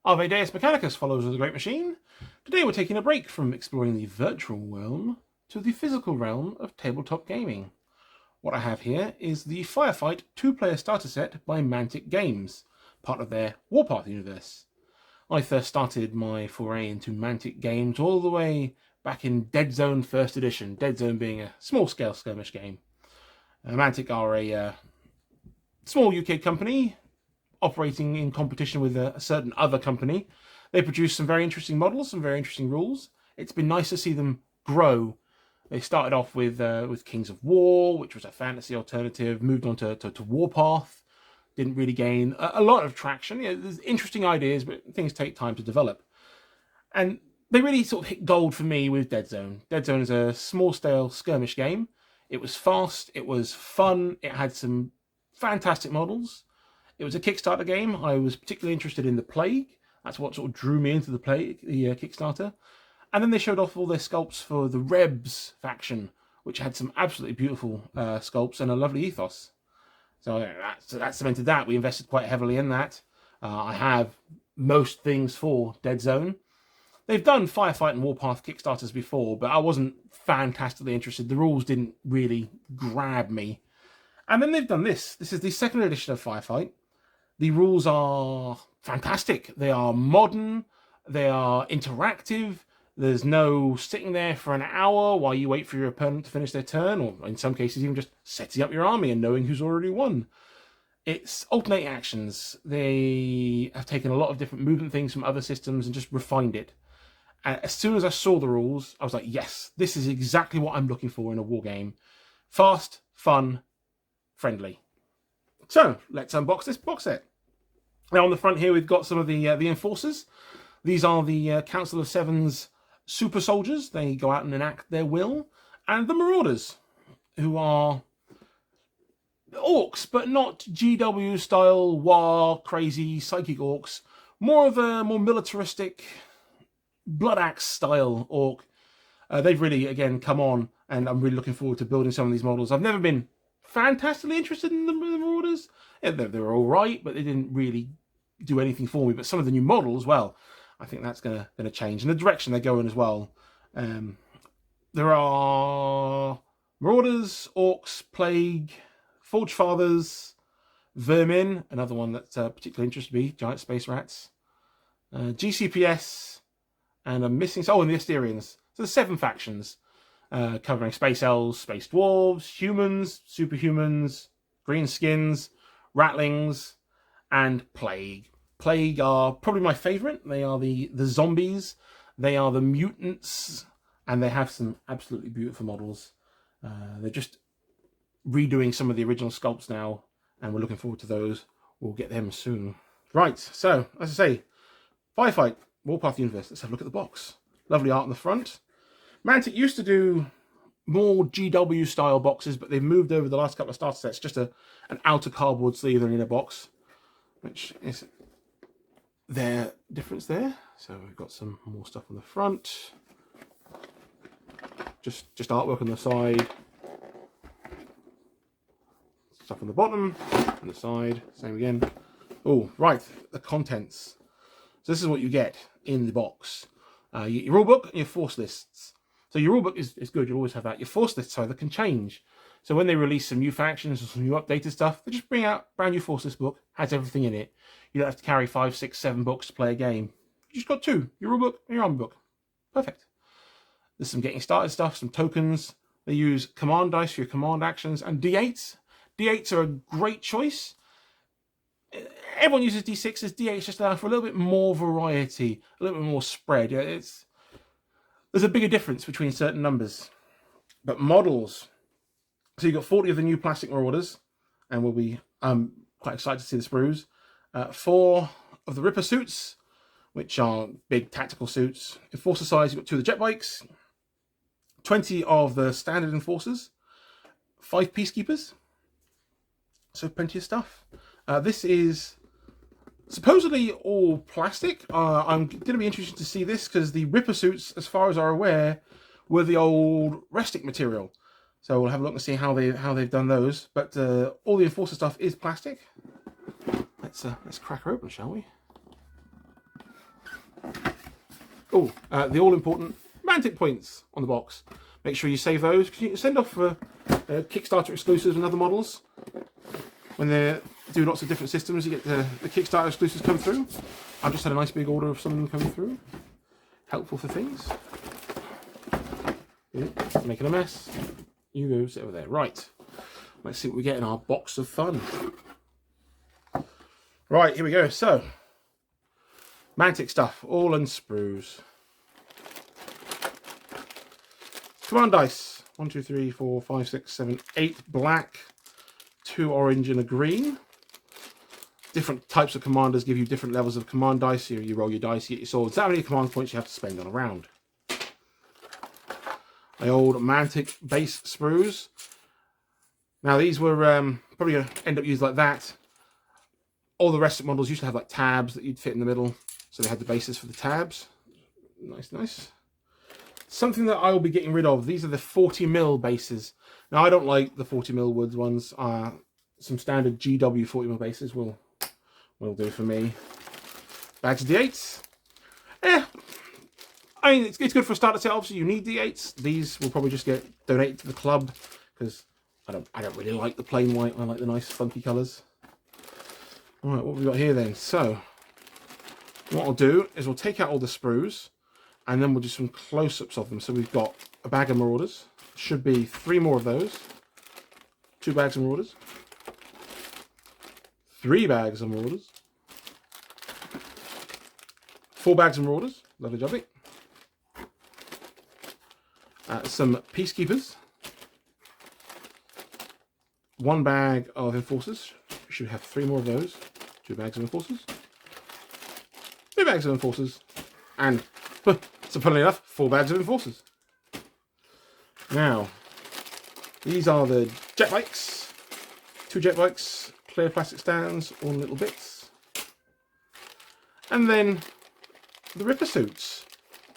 Ave Deus Mechanicus, followers of the Great Machine. Today we're taking a break from exploring the virtual realm to the physical realm of tabletop gaming. What I have here is the Firefight 2-player starter set by Mantic Games, part of their Warpath universe. I first started my foray into Mantic Games all the way back in Dead Zone 1st edition, Dead Zone being a small-scale skirmish game. Mantic are a small UK company operating in competition with a certain other company. They produce some very interesting models, some very interesting rules. It's been nice to see them grow. They started off with Kings of War, which was a fantasy alternative, moved on to Warpath, didn't really gain a lot of traction. There's interesting ideas, but things take time to develop. And they really sort of hit gold for me with Dead Zone. Dead Zone is a small-scale skirmish game. It was fast, it was fun, it had some fantastic models. It was a Kickstarter game. I was particularly interested in the Plague. That's what sort of drew me into the Plague, the Kickstarter. And then they showed off all their sculpts for the Rebs faction, which had some absolutely beautiful sculpts and a lovely ethos. So that cemented that. We invested quite heavily in that. I have most things for Dead Zone. They've done Firefight and Warpath Kickstarters before, but I wasn't fantastically interested. The rules didn't really grab me. And then they've done this. This is the second edition of Firefight. The rules are fantastic. They are modern. They are interactive. There's no sitting there for an hour while you wait for your opponent to finish their turn, or in some cases even just setting up your army and knowing who's already won. It's alternating actions. They have taken a lot of different movement things from other systems and just refined it. And as soon as I saw the rules, I was like, yes, this is exactly what I'm looking for in a war game. Fast, fun, friendly. So let's unbox this box set. Now on the front here, we've got some of the enforcers. These are the Council of Seven's super soldiers. They go out and enact their will. And the Marauders, who are orcs, but not GW style war crazy psychic orcs. More of a more militaristic blood axe style orc. They've really again come on, and I'm really looking forward to building some of these models. I've never been fantastically interested in the Marauders. Yeah, they were all right, but they didn't really do anything for me. But some of the new models, well, I think that's going to change, and the direction they're going as well. There are Marauders, Orcs, Plague, Forge Fathers, Vermin, another one that particularly interested me, Giant Space Rats, GCPS, and I'm missing... Oh, and the Asterians. So there's 7 factions, covering Space Elves, Space Dwarves, Humans, Superhumans, Greenskins, Ratlings, and Plague. Plague are probably my favourite. They are the zombies. They are the mutants. And they have some absolutely beautiful models. They're just redoing some of the original sculpts now. And we're looking forward to those. We'll get them soon. Right, so, as I say, Firefight, Warpath Universe. Let's have a look at the box. Lovely art on the front. Mantic used to do more GW style boxes, but they've moved over the last couple of starter sets. Just an outer cardboard sleeve and in a box, which is their difference there. So we've got some more stuff on the front. Just artwork on the side. Stuff on the bottom, on the side, same again. Oh, right, the contents. So this is what you get in the box. Your rulebook and your force lists. So your rulebook is good, you'll always have that. Your force lists, however, can change. So when they release some new factions or some new updated stuff, they just bring out a brand new force list book, has everything in it. You don't have to carry 5, 6, 7 books to play a game. You just got 2, your rulebook and your army book. Perfect. There's some getting started stuff, some tokens. They use command dice for your command actions and D8s. D8s are a great choice. Everyone uses D6s. D8s just allow for a little bit more variety, a little bit more spread. There's a bigger difference between certain numbers. But models. So you've got 40 of the new plastic Marauders, and we'll be quite excited to see the Sprues. 4 of the Ripper suits, which are big tactical suits. Enforcer size, you've got 2 of the Jetpacks. 20 of the standard Enforcers. 5 Peacekeepers. So plenty of stuff. This is supposedly all plastic. I'm going to be interested to see this because the Ripper suits, as far as I'm aware, were the old Restic material. So we'll have a look and see how they've done those. But all the Enforcer stuff is plastic. Let's crack her open, shall we? Oh, the all-important Mantic points on the box. Make sure you save those, because you can send off Kickstarter exclusives and other models. When they do lots of different systems, you get the Kickstarter exclusives come through. I've just had a nice big order of some of them coming through. Helpful for things. Yeah, making a mess. You go sit over there. Right. Let's see what we get in our box of fun. Right, here we go. So, Mantic stuff, all in sprues. Command dice. 1, 2, 3, 4, 5, 6, 7, 8 black, 2 orange and a green. Different types of commanders give you different levels of command dice. Here you roll your dice, you get your swords. How many command points you have to spend on a round. The old Mantic base sprues. Now these were probably going to end up used like that. All the rest of the models used to have like tabs that you'd fit in the middle. So they had the bases for the tabs. Nice, nice. Something that I will be getting rid of. These are the 40mm bases. Now I don't like the 40mm woods ones. Some standard GW 40mm bases will do for me. Bags of D8s. I mean, it's good for a starter set. Obviously, you need D8s. These will probably just get donated to the club because I don't really like the plain white. I like the nice funky colours. All right, what have we got here then? So, what I'll do is we'll take out all the sprues and then we'll do some close-ups of them. So we've got a bag of Marauders. Should be 3 more of those. 2 bags of Marauders. 3 bags of Marauders. 4 bags of Marauders. Lovely jubbly. Some Peacekeepers. 1 bag of Enforcers. We should have 3 more of those. 2 bags of Enforcers. 2 bags of Enforcers. And, so funnily enough, 4 bags of Enforcers. Now, these are the Jetpacks. 2 Jetpacks, clear plastic stands, all in little bits. And then the Ripper suits.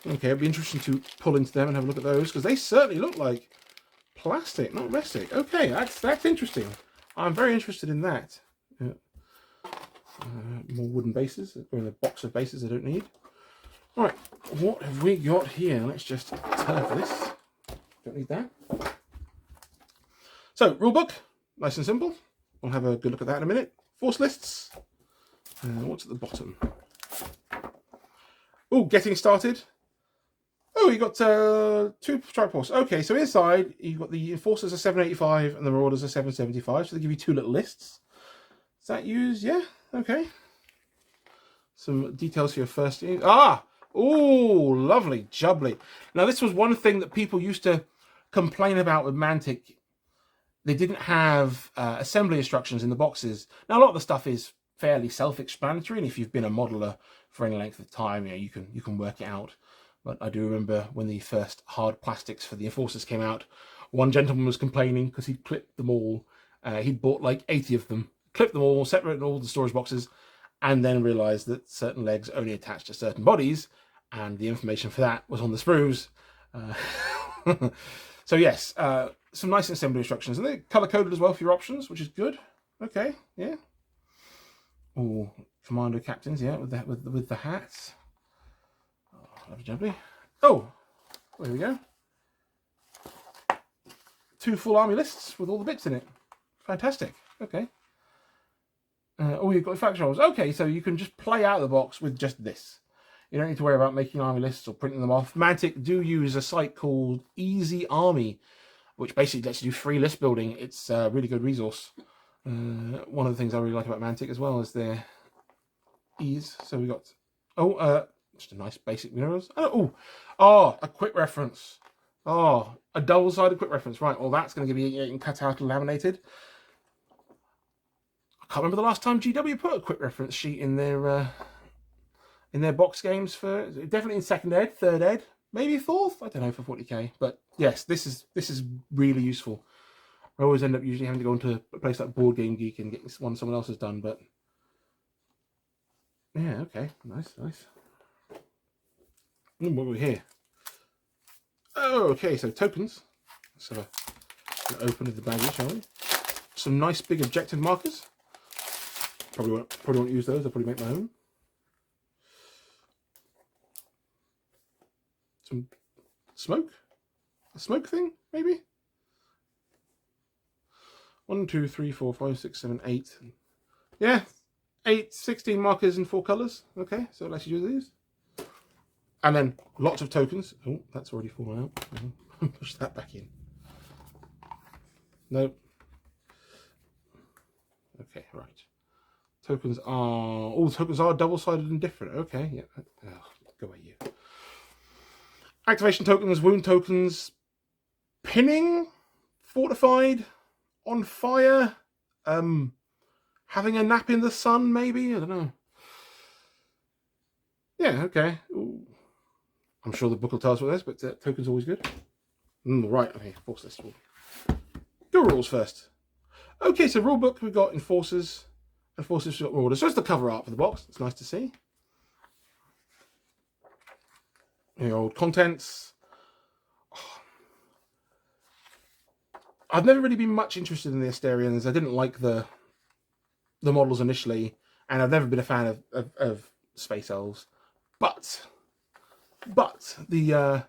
Okay, it'll be interesting to pull into them and have a look at those, because they certainly look like plastic, not rustic. Okay, that's interesting. I'm very interested in that. More wooden bases, or in a box of bases I don't need. Alright, what have we got here? Let's just turn for this. Don't need that. So, rulebook, nice and simple. We'll have a good look at that in a minute. Force lists. What's at the bottom? Oh, getting started. Oh, you got 2 strike force. Okay, so inside you've got the Enforcers are 785 and the Marauders are 775. So they give you 2 little lists. Is that used? Yeah. Okay. Some details for your first year. Ah! Oh, lovely, jubbly. Now, this was one thing that people used to complain about with Mantic. They didn't have assembly instructions in the boxes. Now, a lot of the stuff is fairly self-explanatory, and if you've been a modeler for any length of time, you can work it out. But I do remember when the first hard plastics for the Enforcers came out, one gentleman was complaining because he'd clipped them all. He'd bought like 80 of them, clipped them all, separated all the storage boxes, and then realised that certain legs only attached to certain bodies, and the information for that was on the sprues. So yes, some nice assembly instructions, and they're colour-coded as well for your options, which is good. Okay, yeah. Oh, Commando Captains, yeah, with the hats. Lovely jubbly. Oh, there we go. 2 full army lists with all the bits in it. Fantastic. Okay. Oh, you've got faction rolls. Okay, so you can just play out of the box with just this. You don't need to worry about making army lists or printing them off. Mantic do use a site called Easy Army, which basically lets you do free list building. It's a really good resource. One of the things I really like about Mantic as well is their ease. So we got just a nice basic minerals. Oh, a quick reference. Oh, a double-sided quick reference. Right, well that's going to be getting cut out and laminated. I can't remember the last time GW put a quick reference sheet in their box games for definitely in 2nd ed, 3rd ed, maybe 4th. I don't know for 40k, but yes, this is really useful. I always end up usually having to go into a place like Board Game Geek and get one someone else has done, but yeah, okay, nice. What are we here? Oh, okay, so tokens. Let's have an open of the baggie, shall we? Some nice big objective markers. Probably won't use those. I'll probably make my own. some smoke. A smoke thing, maybe? 1, 2, 3, 4, 5, 6, 7, 8. Yeah, 16 markers in 4 colours. Okay, so let's do these. And then lots of tokens. Oh, that's already fallen out. Push that back in. Nope. Okay, right. Tokens are... all tokens are double-sided and different. Okay, yeah. Oh, go away, you. Activation tokens, wound tokens, pinning, fortified, on fire, having a nap in the sun, maybe? I don't know. Yeah, okay. Ooh. I'm sure the book will tell us what this, but tokens always good. Right, okay, force list. Go rules first. Okay, so rule book we've got enforcers. Enforcers we've got Marauders. So it's the cover art for the box. It's nice to see. The old contents. Oh. I've never really been much interested in the Astarians. I didn't like the models initially, and I've never been a fan of Space Elves. But the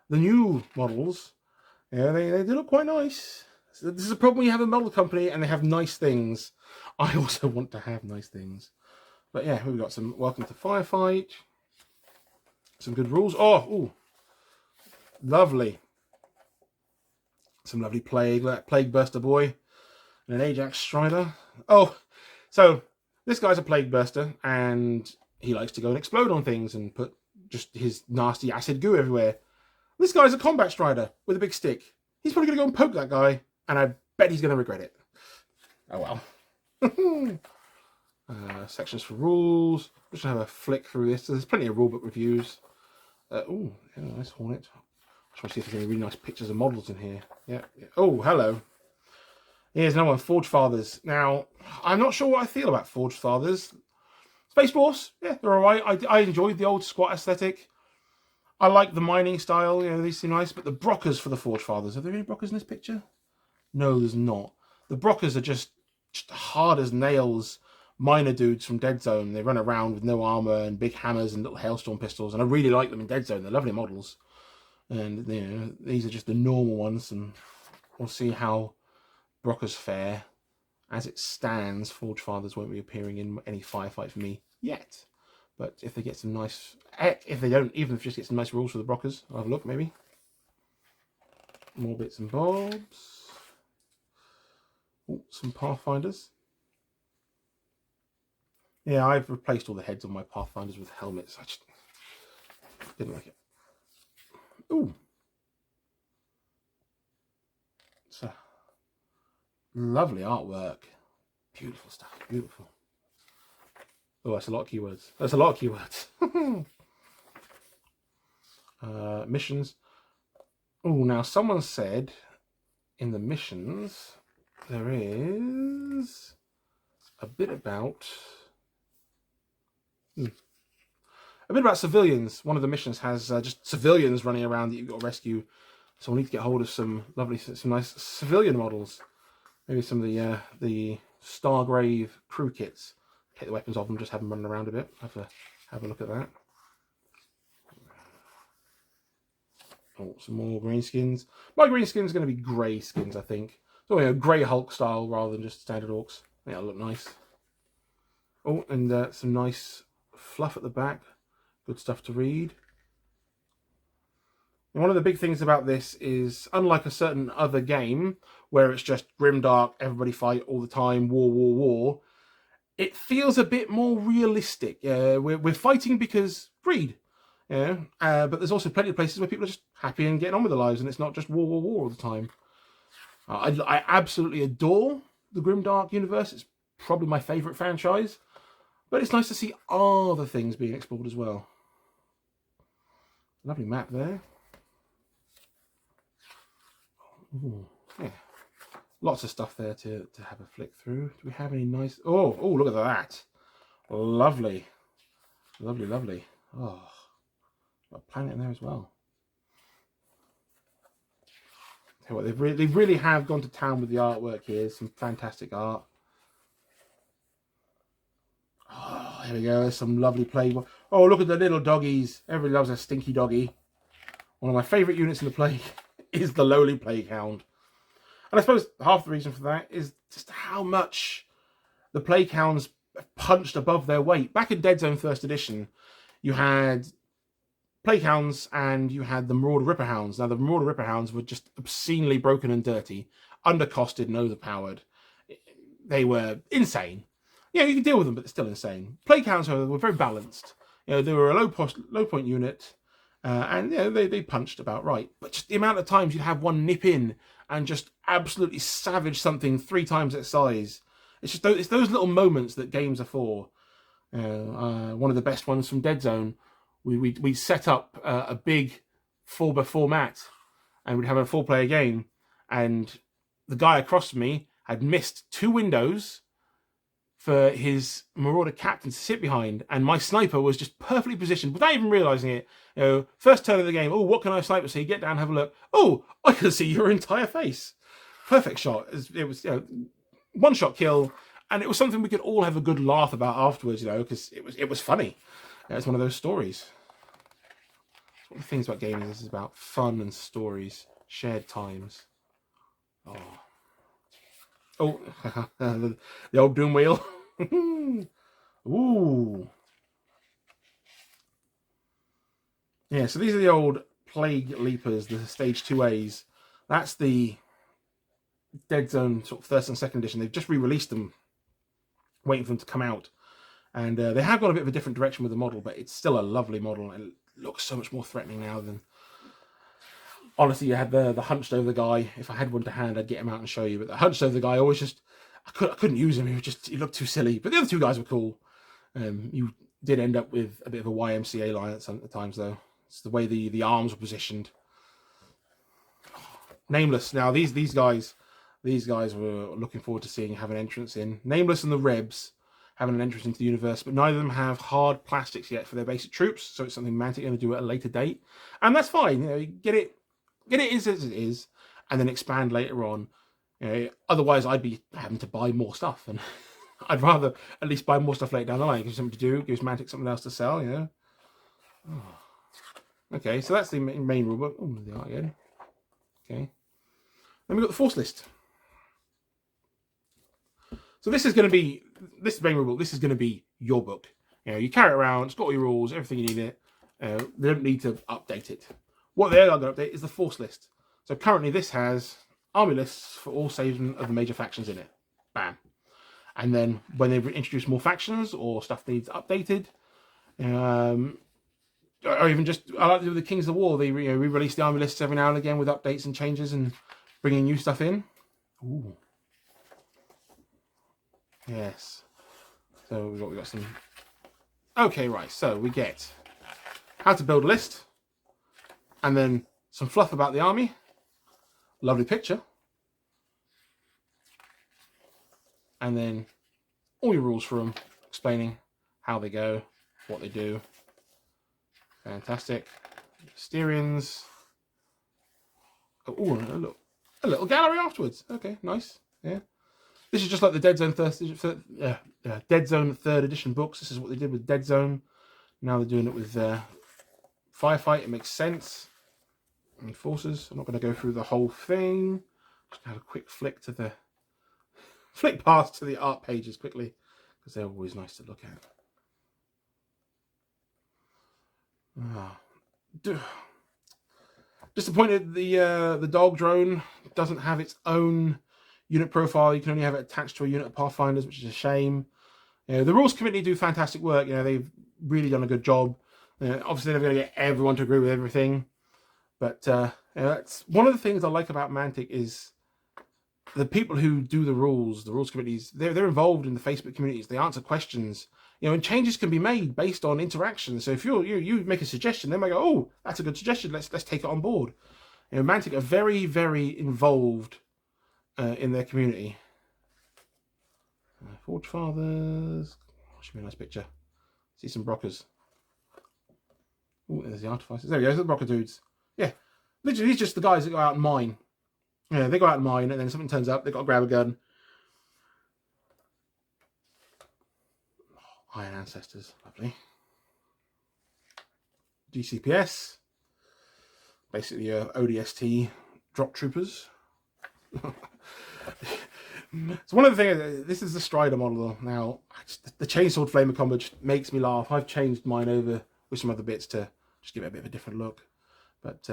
new models, yeah, they do look quite nice. So this is a problem when you have a model company and they have nice things. I also want to have nice things. But yeah, we've got some welcome to Firefight. Some good rules. Oh, ooh, lovely. Some lovely plague burster boy and an Ajax Strider. Oh, so this guy's a plague burster and he likes to go and explode on things and put just his nasty acid goo everywhere. This guy's a combat strider with a big stick. He's probably going to go and poke that guy, and I bet he's going to regret it. Oh well. Sections for rules. Just have a flick through this. There's plenty of rulebook reviews. Oh, yeah, nice Hornet. I'm trying to see if there's any really nice pictures of models in here. Yeah. Oh, hello. Here's another one, Forge Fathers. Now, I'm not sure what I feel about Forge Fathers. Space Force, yeah, they're alright. I enjoyed the old squat aesthetic. I like the mining style, you know, these seem nice, but the Brockers for the Forge Fathers, are there any Brockers in this picture? No, there's not. The Brockers are just hard as nails miner dudes from Dead Zone. They run around with no armor and big hammers and little hailstorm pistols, and I really like them in Dead Zone. They're lovely models. And, you know, these are just the normal ones, and we'll see how Brockers fare. As it stands, Forge Fathers won't be appearing in any Firefight for me yet. But if they get some nice... if they don't, even if just get some nice rules for the Brockers, I'll have a look, maybe. More bits and bobs. Ooh, some Pathfinders. Yeah, I've replaced all the heads on my Pathfinders with helmets. I just didn't like it. Ooh. So, lovely artwork. Beautiful stuff. Beautiful. Oh, that's a lot of keywords. That's a lot of keywords. Missions. Oh, now someone said in the missions there is a bit about civilians. One of the missions has just civilians running around that you've got to rescue. So we'll need to get hold of some nice civilian models. Maybe some of the Stargrave crew kits. Take the weapons off them, just have them running around a bit. Have a look at that. Oh, some more green skins. My green skin's going to be grey skins, I think. So, you know, grey Hulk style rather than just standard orcs. I think that'll look nice. Oh, and some nice fluff at the back. Good stuff to read. And one of the big things about this is, unlike a certain other game, where it's just grimdark, everybody fight all the time, war, war, war, it feels a bit more realistic. We're fighting because greed. Yeah, but there's also plenty of places where people are just happy and getting on with their lives, and it's not just war, war, war all the time. I absolutely adore the Grimdark universe. It's probably my favourite franchise, but it's nice to see other things being explored as well. Lovely map there. Ooh, yeah, lots of stuff there to have a flick through. Do we have any nice... Oh, look at that. Lovely. Lovely, lovely. Oh, got a planet in there as well. Tell you what, they really have gone to town with the artwork here. Some fantastic art. Oh, there we go. There's some lovely play. Oh, look at the little doggies. Everybody loves a stinky doggy. One of my favourite units in the Plague is the lowly Plague Hound. And I suppose half the reason for that is just how much the Plague Hounds punched above their weight. Back in Dead Zone First Edition, you had Plague Hounds and you had the Marauder Ripper Hounds. Now, the Marauder Ripper Hounds were just obscenely broken and dirty, undercosted and overpowered. They were insane. You know, you can deal with them, but they're still insane. Plague Hounds, however, were very balanced. You know, they were a low point unit, and you know, they punched about right. But just the amount of times you'd have one nip in and just absolutely savage something 3 times its size. It's those little moments that games are for. One of the best ones from Dead Zone, we set up a big 4x4 mat, and we'd have a 4-player game, and the guy across from me had missed 2 windows for his Marauder Captain to sit behind, and my sniper was just perfectly positioned without even realising it. You know, first turn of the game, oh, what can I sniper see? Get down, have a look. Oh, I can see your entire face. Perfect shot. It was, you know, 1-shot kill, and it was something we could all have a good laugh about afterwards, you know, because it was funny. It's one of those stories. That's one of the things about gaming. This is about fun and stories, shared times. Oh, the old Doom Wheel. Ooh. Yeah, so these are the old Plague Leapers, the Stage 2As. That's the Dead Zone sort of first and second edition. They've just re-released them, waiting for them to come out. And they have gone a bit of a different direction with the model, but it's still a lovely model, and it looks so much more threatening now than... Honestly, you had the hunched over guy. If I had one to hand, I'd get him out and show you. But the hunched over guy, always just... I couldn't use him. He looked too silly. But the other 2 guys were cool. You did end up with a bit of a YMCA line at times, though. It's the way the arms were positioned. Nameless. Now, these guys were looking forward to seeing have an entrance in. Nameless and the Rebs having an entrance into the universe, but neither of them have hard plastics yet for their basic troops, so it's something Mantic are going to do at a later date. And that's fine. You know, you get it as it is, and then expand later on. You know, otherwise, I'd be having to buy more stuff, and I'd rather at least buy more stuff later down the line. It gives something to do, gives Mantic something else to sell, you know. Oh. Okay, so that's the main rulebook. Oh, there they are again. Okay. Then we've got the force list. So this is main rulebook. This is going to be your book. You know, you carry it around. It's got all your rules, everything you need in it. They don't need to update it. What they are going to update is the force list. So currently this has army lists for all 7 of the major factions in it. Bam. And then when they introduce more factions or stuff needs updated, or even just, I like to do with the Kings of the War, they re-release the army lists every now and again with updates and changes and bringing new stuff in. Ooh. Yes. So we got some... Okay, right. So we get how to build a list, and then some fluff about the army. Lovely picture. And then all your rules for them, explaining how they go, what they do. Fantastic. Steerians. Oh, a little gallery afterwards. Okay, nice. Yeah. This is just like the Dead Zone 3rd edition books. This is what they did with Dead Zone. Now they're doing it with Firefight. It makes sense. And Forces. I'm not going to go through the whole thing. Just have a quick flick past to the art pages quickly, because they're always nice to look at. Disappointed the dog drone doesn't have its own unit profile. You can only have it attached to a unit of Pathfinders, which is a shame. You know, the rules committee do fantastic work. You know, they've really done a good job. Obviously, they're going to get everyone to agree with everything, but you know, that's one of the things I like about Mantic is the people who do the rules committees. They're involved in the Facebook communities. They answer questions. You know, and changes can be made based on interaction. So if you make a suggestion, they might go, "Oh, that's a good suggestion. Let's take it on board." You know, Mantic are very, very involved in their community. Forge Fathers. Should be a nice picture. See some Brockers. Oh, there's the Artificers. There we go. The Brocker dudes. Yeah, literally, these are just the guys that go out and mine. Yeah, they go out and mine, and then something turns up. They've got to grab a gun. Oh, Iron Ancestors, lovely. GCPS. basically ODST drop troopers. So one of the things, this is the Strider model now. The chainsword flamer combo just makes me laugh. I've changed mine over with some other bits to just give it a bit of a different look. But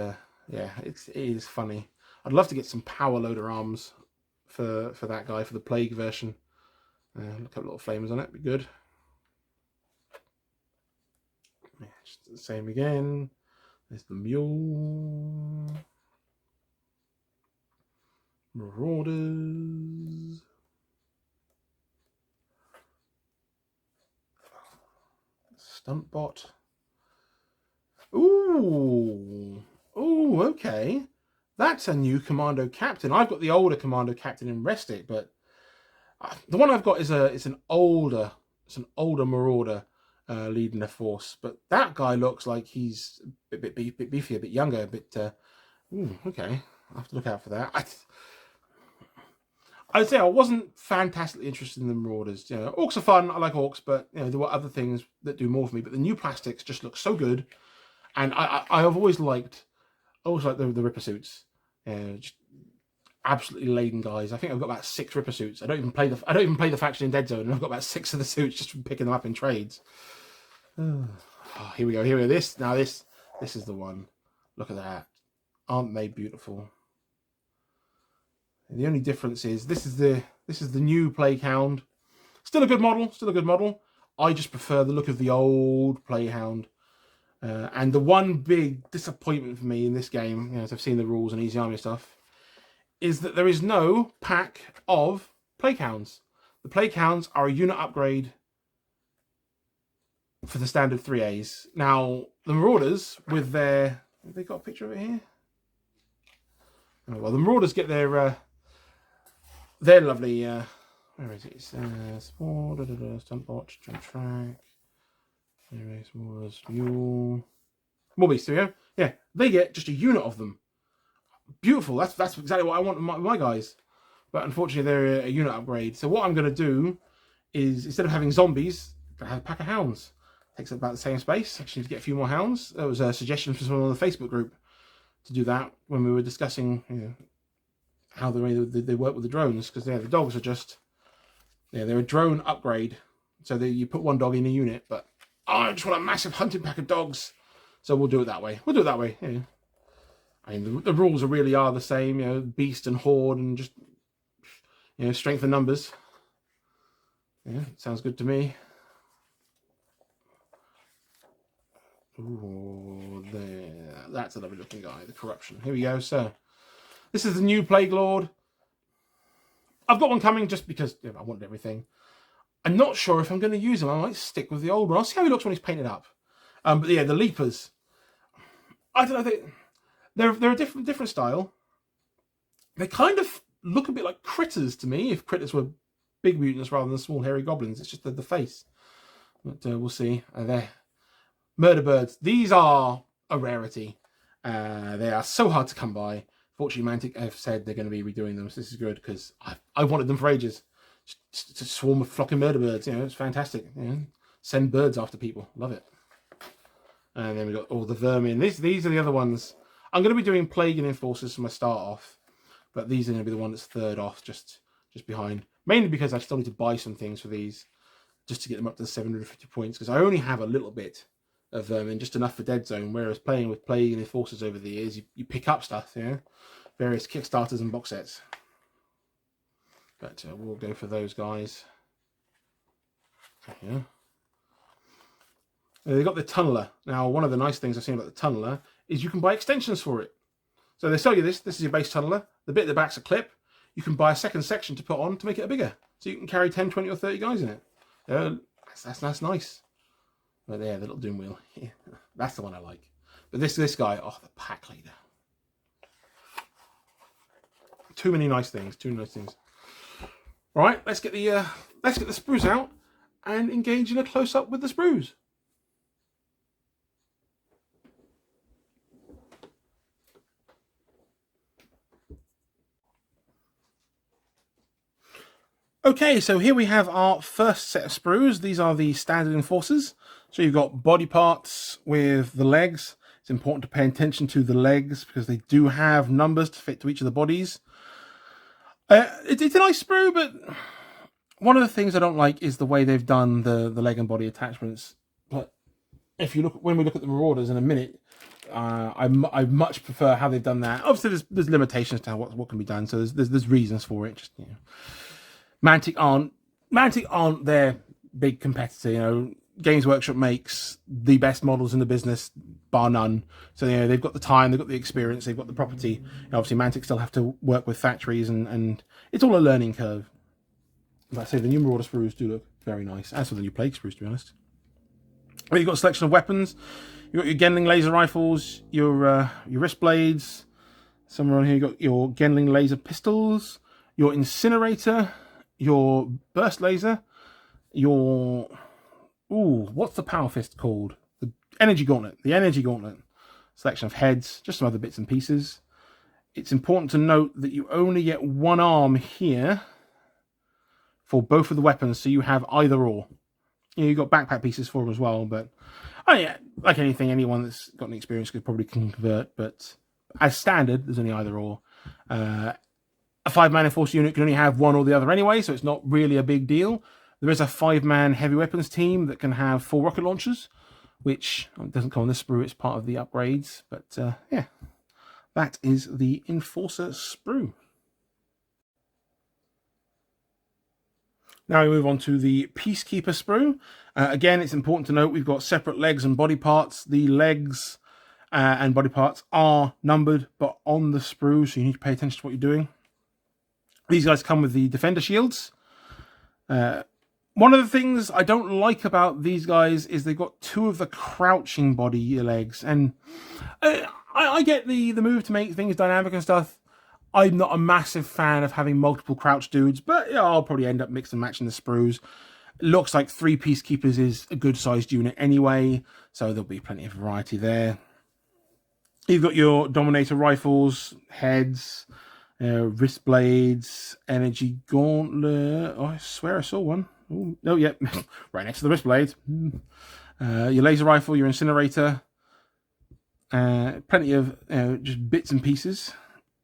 yeah, it is funny. I'd love to get some power loader arms for that guy, for the Plague version. A couple little flamers on it, be good. Yeah, just the same again. There's the Mule. Marauders. Stunt bot. Ooh. Ooh, okay. That's a new Commando Captain. I've got the older Commando Captain in Restic, but the one I've got is an older Marauder leading a force. But that guy looks like he's a bit beefier, a bit younger, a bit. Ooh, okay. I'll have to look out for that. I'd say I wasn't fantastically interested in the Marauders. You know, orcs are fun. I like orcs, but you know there were other things that do more for me. But the new plastics just look so good, and I've always liked the Ripper suits. Just absolutely laden guys. I think I've got about 6 Ripper suits. I don't even play the faction in Dead Zone, and I've got about 6 of the suits just from picking them up in trades. Oh, here we go. Here we go. This is the one. Look at that. Aren't they beautiful? The only difference is this is the new Plague Hound. Still a good model. I just prefer the look of the old Plague Hound. And the one big disappointment for me in this game, you know, as I've seen the rules and Easy Army stuff, is that there is no pack of Plague Hounds. The Plague Hounds are a unit upgrade for the standard 3As. Now, the Marauders with their... Have they got a picture of it here? Oh, well, the Marauders get their lovely... where is it? It's small, stunt bot, jump track... Anyway, Mule. More beasts, there we go. Yeah, they get just a unit of them. Beautiful. That's exactly what I want my guys. But unfortunately, they're a unit upgrade. So what I'm going to do is, instead of having zombies, I'm going to have a pack of hounds. Takes up about the same space. I just need to get a few more hounds. There was a suggestion from someone on the Facebook group to do that when we were discussing, you know, how they work with the drones. Because the dogs are just, they're a drone upgrade. So you put one dog in a unit, but I just want a massive hunting pack of dogs. So we'll do it that way. Yeah. I mean, the rules really are the same, you know, beast and horde and just, you know, strength and numbers. Yeah, sounds good to me. Ooh, there. That's a lovely looking guy, the corruption. Here we go. So, this is the new Plague Lord. I've got one coming just because, you know, I wanted everything. I'm not sure if I'm going to use him. I might stick with the old one. I'll see how he looks when he's painted up. But yeah, the Leapers. I don't know. They're a different style. They kind of look a bit like critters to me. If critters were big mutants rather than small hairy goblins, it's just the face. But we'll see. There, murder birds. These are a rarity. They are so hard to come by. Fortunately, Mantic have said they're going to be redoing them, so this is good because I've wanted them for ages. Just a swarm of flocking murder birds, you know, it's fantastic. You know? Send birds after people, love it. And then we got all the vermin. These are the other ones. I'm going to be doing Plague and Enforcers for my start off, but these are going to be the one that's third off, just behind. Mainly because I still need to buy some things for these, just to get them up to the 750 points, because I only have a little bit of vermin, just enough for Dead Zone, whereas playing with Plague and Enforcers over the years, you pick up stuff, you know, various Kickstarters and box sets. But we'll go for those guys. Yeah. They've got the Tunneler. Now, one of the nice things I've seen about the Tunneler is you can buy extensions for it. So they sell you this. This is your base Tunneler. The bit at the back's a clip. You can buy a second section to put on to make it bigger. So you can carry 10, 20 or 30 guys in it. That's nice. But there, the little doom wheel. Yeah, that's the one I like. But this guy, oh, the pack leader. Too many nice things. All right, let's get the sprues out and engage in a close-up with the sprues. Okay, so here we have our first set of sprues. These are the standard enforcers. So you've got body parts with the legs. It's important to pay attention to the legs because they do have numbers to fit to each of the bodies. It's a nice sprue, but one of the things I don't like is the way they've done the leg and body attachments. But if you look, when we look at the Marauders in a minute, I much prefer how they've done that. Obviously, there's limitations to what can be done, so there's reasons for it. Just, you know, Mantic aren't their big competitor. You know, Games Workshop makes the best models in the business, bar none. So, you know, they've got the time, they've got the experience, they've got the property. And obviously, Mantic still have to work with factories, and it's all a learning curve. But I say the new Marauders Sprues do look very nice, as for the new Plague Sprues, to be honest. Well, you've got a selection of weapons. You've got your Gendling laser rifles, your wrist blades. Somewhere on here, you've got your Gendling laser pistols, your incinerator, your burst laser, your... Ooh, what's the power fist called? The energy gauntlet. The energy gauntlet. Selection of heads, just some other bits and pieces. It's important to note that you only get one arm here for both of the weapons, so you have either or. You know, you've got backpack pieces for them as well, but oh yeah, like anything, anyone that's got any experience could probably convert, but as standard, there's only either or. A 5-man enforcer unit can only have one or the other anyway, so it's not really a big deal. There is a 5-man heavy weapons team that can have 4 rocket launchers, which doesn't come on this sprue, it's part of the upgrades, but yeah, that is the Enforcer Sprue. Now we move on to the Peacekeeper Sprue. Again, it's important to note we've got separate legs and body parts. The legs and body parts are numbered, but on the sprue, so you need to pay attention to what you're doing. These guys come with the Defender shields. One of the things I don't like about these guys is they've got 2 of the crouching body legs. And I get the move to make things dynamic and stuff. I'm not a massive fan of having multiple crouch dudes, but yeah, I'll probably end up mixing and matching the sprues. It looks like 3 Peacekeepers is a good sized unit anyway, so there'll be plenty of variety there. You've got your Dominator rifles, heads, wrist blades, energy gauntlet. Oh, I swear I saw one. Ooh, no, yeah, right next to the wrist blade. Your laser rifle, your incinerator, plenty of just bits and pieces.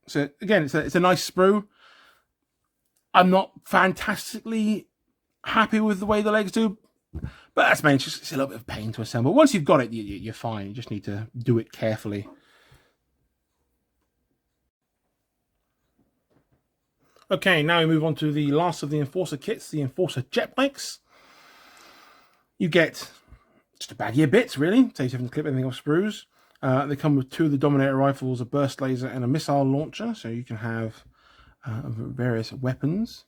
So again, it's a nice sprue. I'm not fantastically happy with the way the legs do, but that's mainly just it's a little bit of pain to assemble. Once you've got it, you're fine. You just need to do it carefully. Okay, now we move on to the last of the Enforcer kits, the Enforcer Jetpacks. You get just a baggie of bits, really. Saves you having to clip anything off sprues. They come with 2 of the Dominator rifles, a burst laser, and a missile launcher, so you can have various weapons.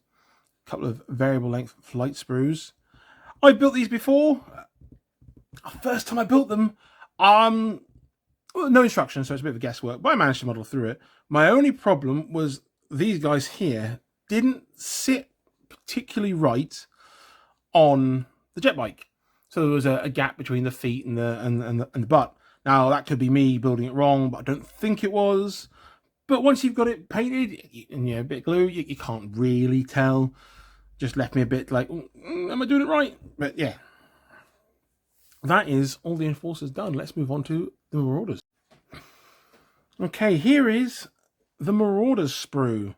A couple of variable length flight sprues. I built these before. First time I built them, well, no instructions, so it's a bit of guesswork, but I managed to model through it. My only problem was these guys here didn't sit particularly right on the jet bike. So there was a gap between the feet and the butt. Now, that could be me building it wrong, but I don't think it was. But once you've got it painted and a bit of glue, you can't really tell. Just left me a bit like, am I doing it right? But yeah, that is all the Enforcers done. Let's move on to the Marauders. Okay, here is the Marauders Sprue.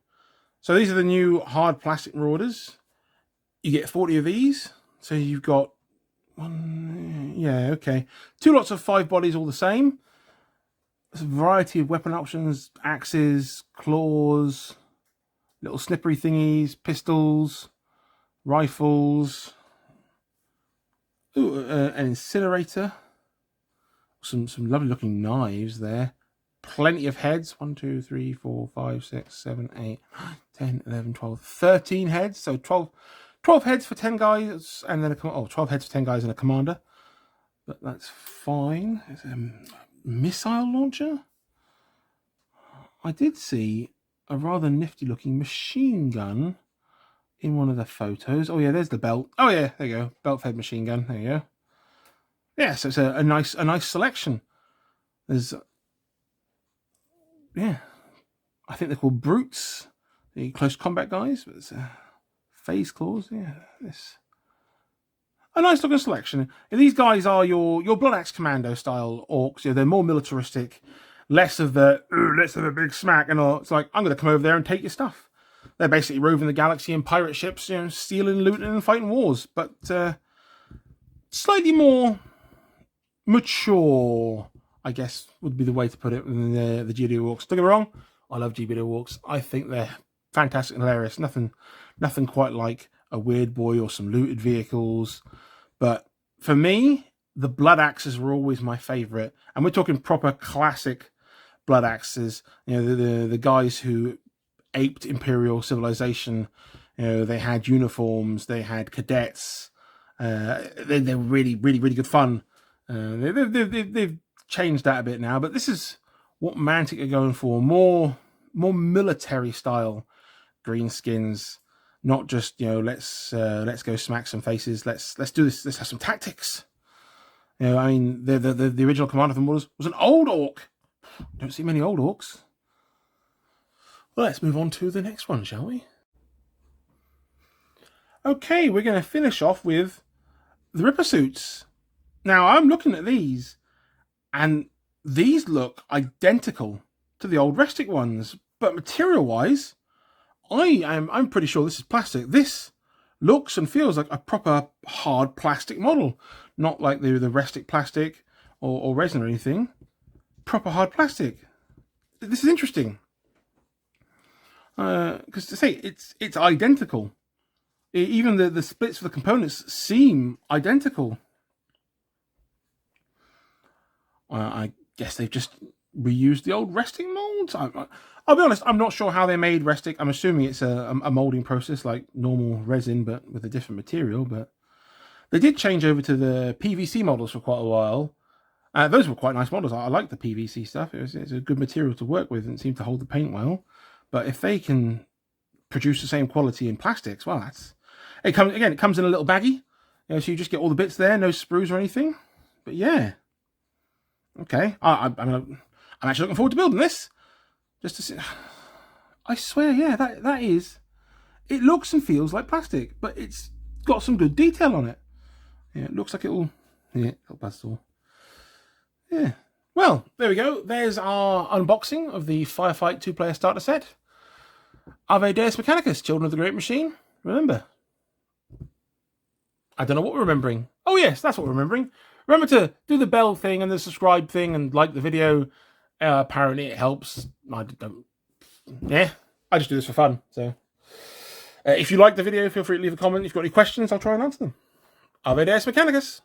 So these are the new hard plastic Marauders. You get 40 of these. So you've got one, yeah, okay. 2 lots of 5 bodies, all the same. There's a variety of weapon options, axes, claws, little slippery thingies, pistols, rifles. Ooh, an incinerator. Some lovely looking knives there. Plenty of heads. 1, 2, 3, 4, 5, 6, 7, 8, 10, 11, 12, 13 heads. So 12 heads for 10 guys, and then 12 heads for 10 guys and a commander. But that's fine. It's a missile launcher. I did see a rather nifty looking machine gun in one of the photos. Oh yeah, there's the belt. Oh yeah, there you go. Belt fed machine gun. There you go. Yeah, so it's a nice selection. There's yeah, I think they're called brutes, the close combat guys. But it's phase claws. Yeah, this a nice looking selection. And these guys are your Blood Axe Commando style orcs. They're more militaristic, less of the let's have a big smack and all. It's like, I'm going to come over there and take your stuff. They're basically roving the galaxy in pirate ships, stealing, looting, and fighting wars. But slightly more mature, I guess, would be the way to put it, than the GBO orcs. Don't get me wrong, I love GBO orcs. I think they're fantastic and hilarious. Nothing quite like a weird boy or some looted vehicles. But for me, the Blood Axes were always my favourite. And we're talking proper classic Blood Axes. The guys who aped Imperial civilization. They had uniforms, they had cadets. They're really good fun. They've changed that a bit now, but this is what Mantic are going for. More military style greenskins. Not just, let's go smack some faces. Let's do this. Let's have some tactics. I mean, the original commander of them was an old orc. Don't see many old orcs. Well, let's move on to the next one, shall we? Okay, we're going to finish off with the Ripper suits. Now, I'm looking at these, and these look identical to the old Restic ones, but material-wise, I'm pretty sure this is plastic. This looks and feels like a proper hard plastic model, not like the Restic plastic or resin or anything. Proper hard plastic. This is interesting. Because to say it's identical. Even the splits for the components seem identical. I guess they've just reused the old resting molds. I'll be honest, I'm not sure how they made Restic. I'm assuming it's a molding process like normal resin, but with a different material. But they did change over to the PVC models for quite a while. Those were quite nice models. I like the PVC stuff. It's a good material to work with and seemed to hold the paint well. But if they can produce the same quality in plastics, well, it comes in a little baggie. So you just get all the bits there, no sprues or anything. But yeah. Okay. I'm actually looking forward to building this. Just to see. I swear, yeah, that is. It looks and feels like plastic, but it's got some good detail on it. Yeah, it looks like it'll pass all. Yeah. Well, there we go. There's our unboxing of the Firefight 2-player starter set. Ave Deus Mechanicus, Children of the Great Machine. Remember. I don't know what we're remembering. Oh yes, that's what we're remembering. Remember to do the bell thing and the subscribe thing and like the video. Apparently it helps. I just do this for fun. So if you like the video, feel free to leave a comment. If you've got any questions, I'll try and answer them. Ave Deus Mechanicus.